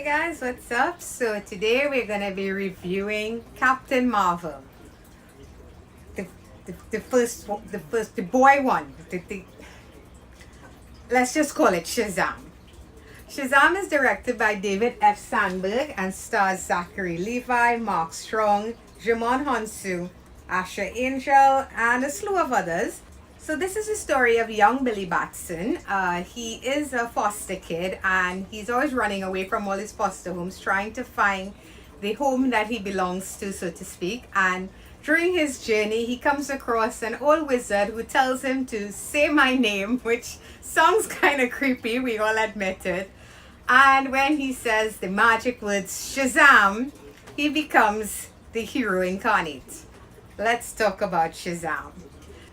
guys, what's up? So today we're gonna be reviewing Captain Marvel, the the boy one. Let's just call it Shazam. Shazam is directed by David F. Sandberg and stars Zachary Levi, Mark Strong, Jimon Honsu, Asher Angel, and a slew of others. So this is a story of young Billy Batson. He is a foster kid and he's always running away from all his foster homes, trying to find the home that he belongs to, so to speak. And during his journey, he comes across an old wizard who tells him to say my name, which sounds kind of creepy, we all admit it. And when he says the magic words Shazam, he becomes the hero incarnate. Let's talk about Shazam.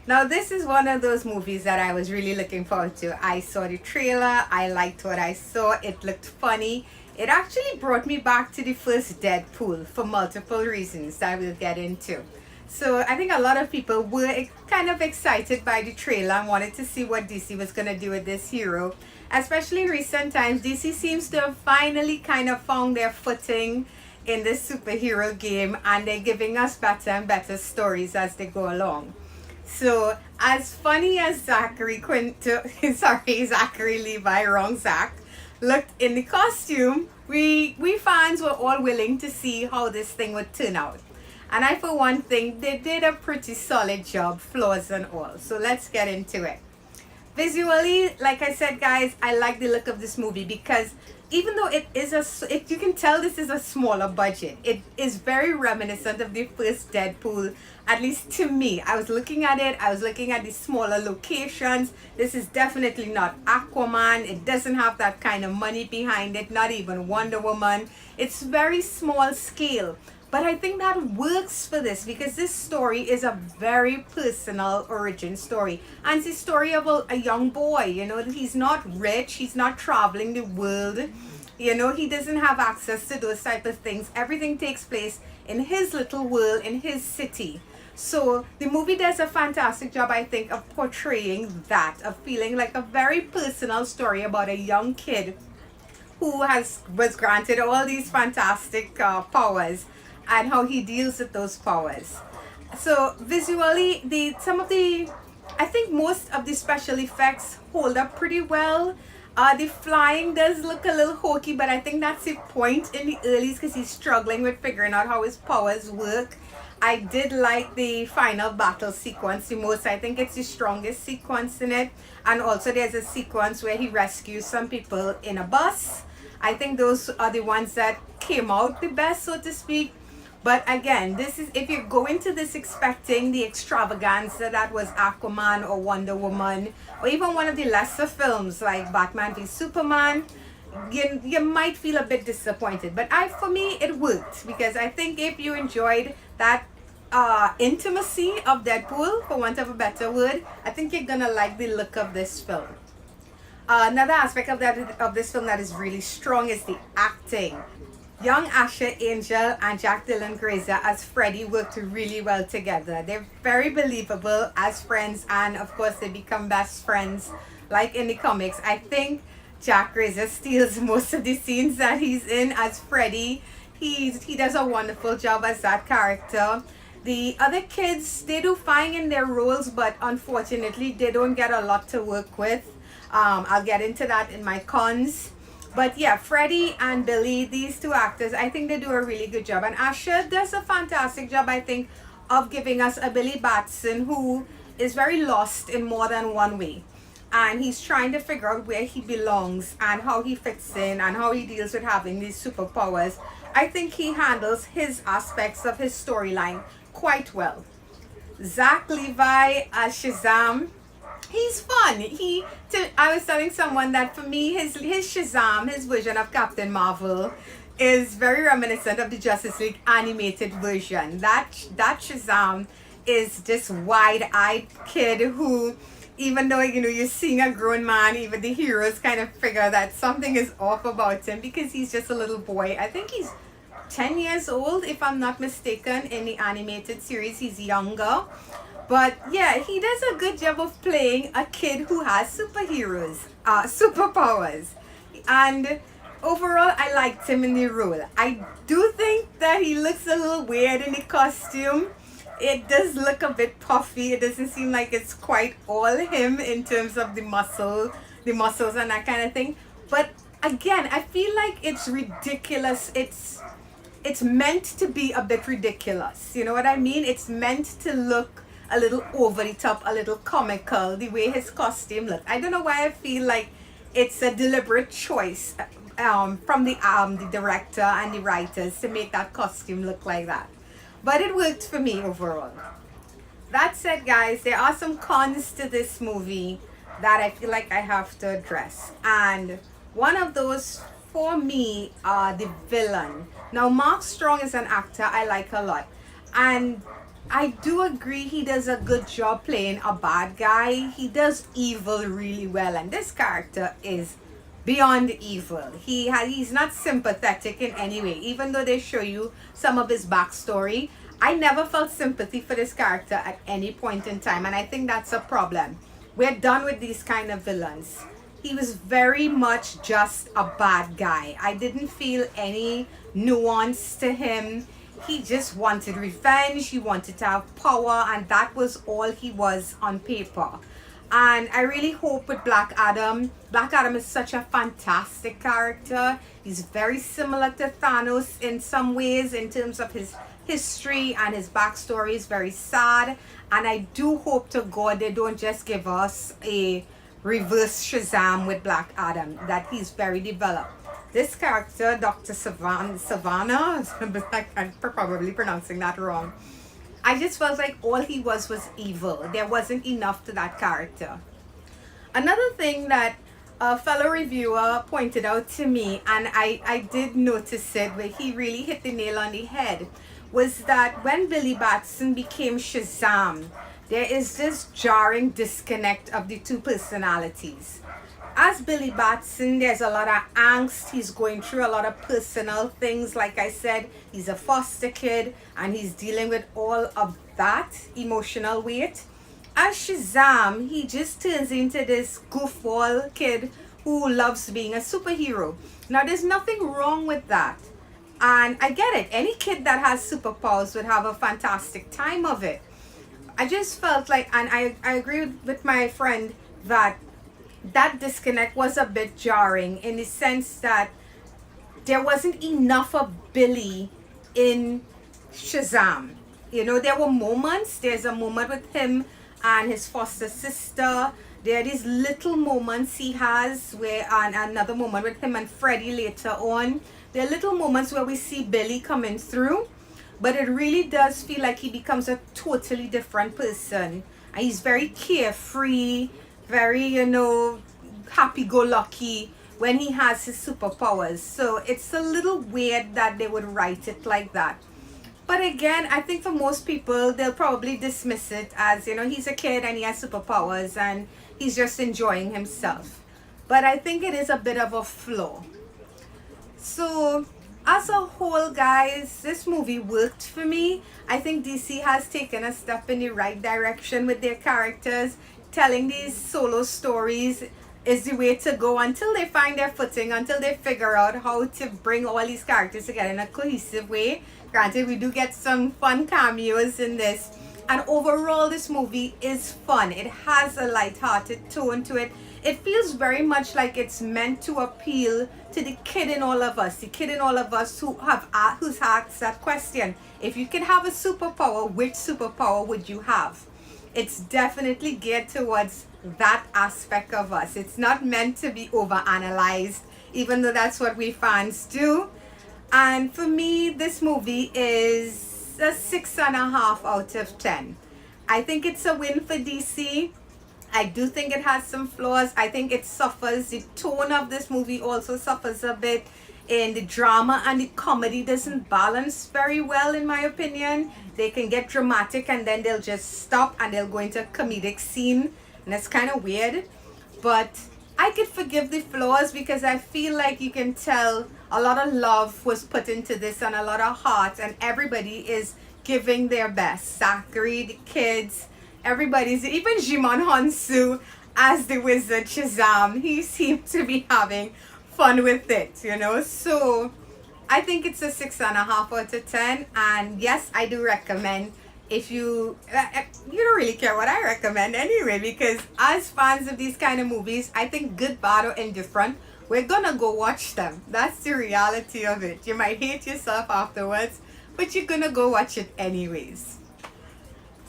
Now, this is one of those movies that I was really looking forward to. I saw the trailer, I liked what I saw, it looked funny. It actually brought me back to the first Deadpool for multiple reasons that we'll get into. So I think a lot of people were kind of excited by the trailer and wanted to see what DC was going to do with this hero. Especially in recent times, DC seems to have finally kind of found their footing in this superhero game, and they're giving us better and better stories as they go along. So, as funny as Zachary Levi, wrong Zach, looked in the costume, we fans were all willing to see how this thing would turn out. And I, for one thing, they did a pretty solid job, flaws and all. So let's get into it. Visually, like I said, guys, I like the look of this movie because even though it is you can tell this is a smaller budget, it is very reminiscent of the first Deadpool, at least to me. I was looking at it, I was looking at the smaller locations. This is definitely not Aquaman. It doesn't have that kind of money behind it, not even Wonder Woman. It's very small scale. But I think that works for this because this story is a very personal origin story. And it's a story about a young boy, he's not rich, he's not traveling the world, he doesn't have access to those type of things. Everything takes place in his little world, in his city. So the movie does a fantastic job, I think, of portraying that, of feeling like a very personal story about a young kid who was granted all these fantastic powers, and how he deals with those powers. So visually, I think most of the special effects hold up pretty well. The flying does look a little hokey, but I think that's the point in the earlies because he's struggling with figuring out how his powers work. I did like the final battle sequence the most. I think it's the strongest sequence in it. And also there's a sequence where he rescues some people in a bus. I think those are the ones that came out the best, so to speak. But again, this is, if you go into this expecting the extravaganza that was Aquaman or Wonder Woman, or even one of the lesser films like Batman v Superman, you might feel a bit disappointed. But for me, it worked because I think if you enjoyed that intimacy of Deadpool, for want of a better word, I think you're gonna like the look of this film. Another aspect of this film that is really strong is the acting. Young Asher Angel and Jack Dylan Grazer as Freddy worked really well together. They're very believable as friends, and of course they become best friends like in the comics. I think Jack Grazer steals most of the scenes that he's in as Freddy. He does a wonderful job as that character. The other kids, they do fine in their roles, but unfortunately they don't get a lot to work with. I'll get into that in my cons. But yeah, Freddie and Billy, these two actors, I think they do a really good job. And Asher does a fantastic job, I think, of giving us a Billy Batson who is very lost in more than one way. And he's trying to figure out where he belongs and how he fits in and how he deals with having these superpowers. I think he handles his aspects of his storyline quite well. Zach Levi as Shazam, he's fun. I was telling someone that for me, his Shazam, his version of Captain Marvel, is very reminiscent of the Justice League animated version. That Shazam is this wide-eyed kid who, even though you're seeing a grown man, even the heroes kind of figure that something is off about him because he's just a little boy. I think he's 10 years old, if I'm not mistaken. In the animated series, he's younger. But yeah, he does a good job of playing a kid who has superpowers. And overall, I liked him in the role. I do think that he looks a little weird in the costume. It does look a bit puffy. It doesn't seem like it's quite all him in terms of the muscles and that kind of thing. But again, I feel like it's ridiculous. It's meant to be a bit ridiculous. You know what I mean? It's meant to look a little over the top, a little comical, the way his costume looks. I don't know why I feel like it's a deliberate choice from the director and the writers to make that costume look like that. But it worked for me overall. That said, guys, there are some cons to this movie that I feel like I have to address. And one of those for me are the villain. Now, Mark Strong is an actor I like a lot. And I do agree he does a good job playing a bad guy. He does evil really well. And this character is beyond evil. He's not sympathetic in any way. Even though they show you some of his backstory, I never felt sympathy for this character at any point in time, and I think that's a problem. We're done with these kind of villains. He was very much just a bad guy. I didn't feel any nuance to him. He just wanted revenge, he wanted to have power, and that was all he was on paper. And I really hope with Black Adam is such a fantastic character. He's very similar to Thanos in some ways in terms of his history, and his backstory is very sad. And I do hope to God they don't just give us a reverse Shazam with Black Adam, that he's very developed. This character, Dr. Savannah, I'm probably pronouncing that wrong. I just felt like all he was evil. There wasn't enough to that character. Another thing that a fellow reviewer pointed out to me, and I did notice it, where he really hit the nail on the head, was that when Billy Batson became Shazam, there is this jarring disconnect of the two personalities. As Billy Batson, there's a lot of angst. He's going through a lot of personal things. Like I said, he's a foster kid and he's dealing with all of that emotional weight. As Shazam, he just turns into this goofball kid who loves being a superhero. Now, there's nothing wrong with that. And I get it. Any kid that has superpowers would have a fantastic time of it. I just felt like, and I agree with my friend, that disconnect was a bit jarring in the sense that there wasn't enough of Billy in Shazam. You know, there were moments. There's a moment with him and his foster sister. There are these little moments he has where, and another moment with him and Freddie later on. There are little moments where we see Billy coming through, but it really does feel like he becomes a totally different person. And he's very carefree, very, happy-go-lucky when he has his superpowers. So it's a little weird that they would write it like that. But again, I think for most people, they'll probably dismiss it as, he's a kid and he has superpowers and he's just enjoying himself. But I think it is a bit of a flaw. So as a whole, guys, this movie worked for me. I think DC has taken a step in the right direction with their characters. Telling these solo stories is the way to go until they find their footing, until they figure out how to bring all these characters together in a cohesive way. Granted, we do get some fun cameos in this. And overall, this movie is fun. It has a light-hearted tone to it. It feels very much like it's meant to appeal to the kid in all of us. The kid in all of us who's asked that question. If you could have a superpower, which superpower would you have? It's definitely geared towards that aspect of us. It's not meant to be overanalyzed, even though that's what we fans do. And for me, this movie is a 6.5 out of 10. I think it's a win for DC. I do think it has some flaws. I think it suffers. The tone of this movie also suffers a bit. In the drama and the comedy doesn't balance very well, in my opinion. They can get dramatic and then they'll just stop and they'll go into a comedic scene, and that's kind of weird. But I could forgive the flaws because I feel like you can tell a lot of love was put into this and a lot of heart, and everybody is giving their best. Zachary, the kids, everybody's, even Jimon Honsu as the wizard Shazam, he seemed to be having fun with it, you know. So I think it's a 6.5 out of 10. And yes, I do recommend, if you don't really care what I recommend anyway, because as fans of these kind of movies, I think good, bad, or indifferent, we're gonna go watch them. That's the reality of it. You might hate yourself afterwards, but you're gonna go watch it anyways.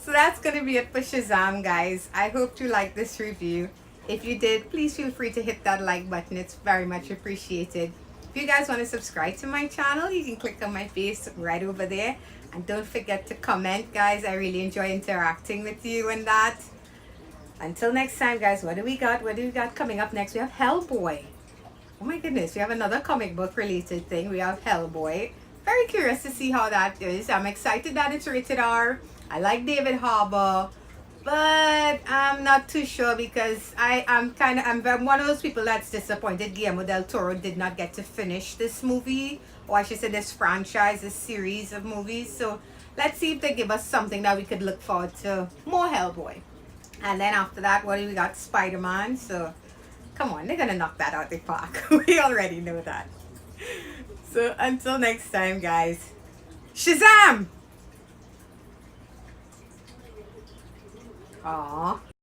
So that's gonna be it for Shazam, guys. I hope you liked this review. If you did, please feel free to hit that like button. It's very much appreciated. If you guys want to subscribe to my channel, you can click on my face right over there. And don't forget to comment, guys. I really enjoy interacting with you and that. Until next time, guys, what do we got? What do we got coming up next? We have Hellboy. Oh my goodness, we have another comic book related thing. We have Hellboy. Very curious to see how that is. I'm excited that it's rated R. I like David Harbour, but I'm not too sure because I'm one of those people that's disappointed Guillermo del Toro did not get to finish this movie, or I should say this franchise, this series of movies. So let's see if they give us something that we could look forward to. More Hellboy. And then after that, what do we got? Spider-Man. So come on, they're gonna knock that out the park. We already know that. So until next time, guys. Shazam! Aw.